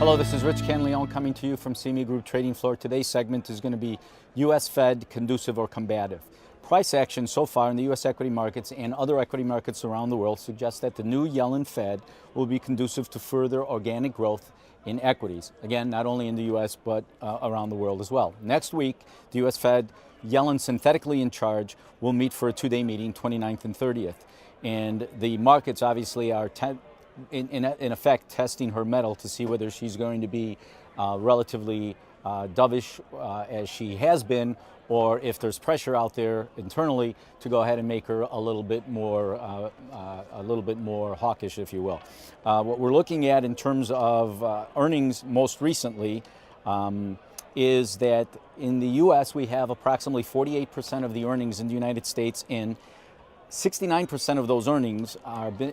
Hello, this is Rich Canleone coming to you from CME Group Trading Floor. Today's segment is going to be U.S. Fed conducive or combative. Price action so far in the U.S. equity markets and other equity markets around the world suggests that the new Yellen Fed will be conducive to further organic growth in equities. Again, not only in the U.S. but around the world as well. Next week, the U.S. Fed, Yellen synthetically in charge, will meet for a two-day meeting, 29th and 30th. And the markets obviously are in effect testing her mettle to see whether she's going to be relatively dovish as she has been, or if there's pressure out there internally to go ahead and make her a little bit more hawkish, if you will. What we're looking at in terms of earnings most recently is that in the U.S. we have approximately 48% of the earnings in the United States in. 69% of those earnings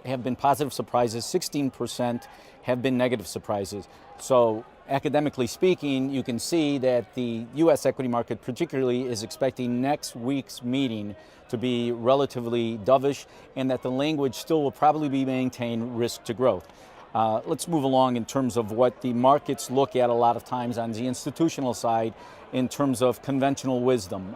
have been positive surprises, 16% have been negative surprises. So academically speaking, you can see that the U.S. equity market particularly is expecting next week's meeting to be relatively dovish, and that the language still will probably be maintained risk to growth. Let's move along in terms of what the markets look at a lot of times on the institutional side in terms of conventional wisdom,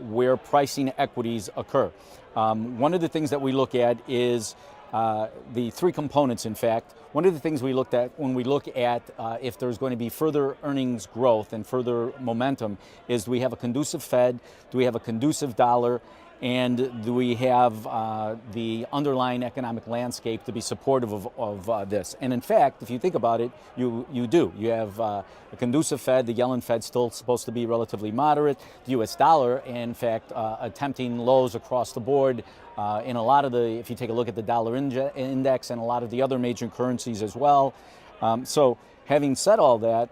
where pricing equities occur. One of the things that we look at is the three components, in fact. One of the things we looked at when we look at if there's going to be further earnings growth and further momentum is, do we have a conducive Fed, do we have a conducive dollar, and do we have the underlying economic landscape to be supportive of this? And in fact, if you think about it, you do. You have a conducive Fed, the Yellen Fed still supposed to be relatively moderate, the U.S. dollar, in fact, attempting lows across the board in a lot of the, if you take a look at the dollar index and a lot of the other major currencies as well. So having said all that,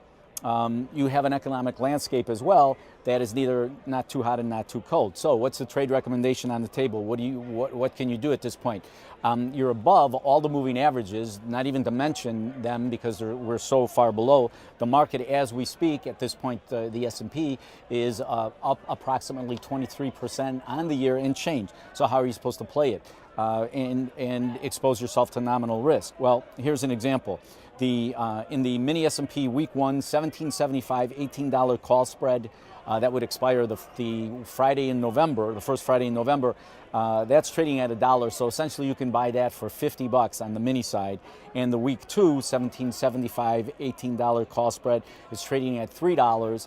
you have an economic landscape as well that is neither not too hot and not too cold. So what's the trade recommendation on the table? What can you do at this point? You're above all the moving averages, not even to mention them because we're so far below. The market as we speak at this point, the S&P is up approximately 23% on the year and change. So how are you supposed to play it and expose yourself to nominal risk? Well, here's an example. In the mini S&P week 1, 1775, $18 call spread that would expire the Friday in November, the first Friday in November. That's trading at $1, so essentially you can buy that for $50 on the mini side. And the week 2, 1775, $18 call spread is trading at $3.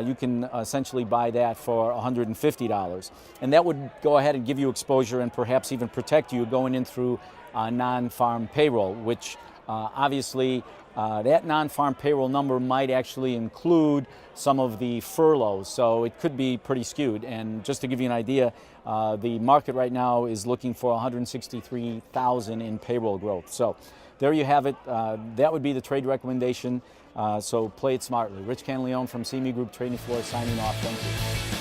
You can essentially buy that for $150. And that would go ahead and give you exposure and perhaps even protect you going in through non-farm payroll, which obviously that non-farm payroll number might actually include some of the furloughs, so it could be pretty skewed. And just to give you an idea, the market right now is looking for 163,000 in payroll growth. So there you have it. That would be the trade recommendation. So play it smartly. Rich Canleone from CME Group Trading Floor signing off. Thank you.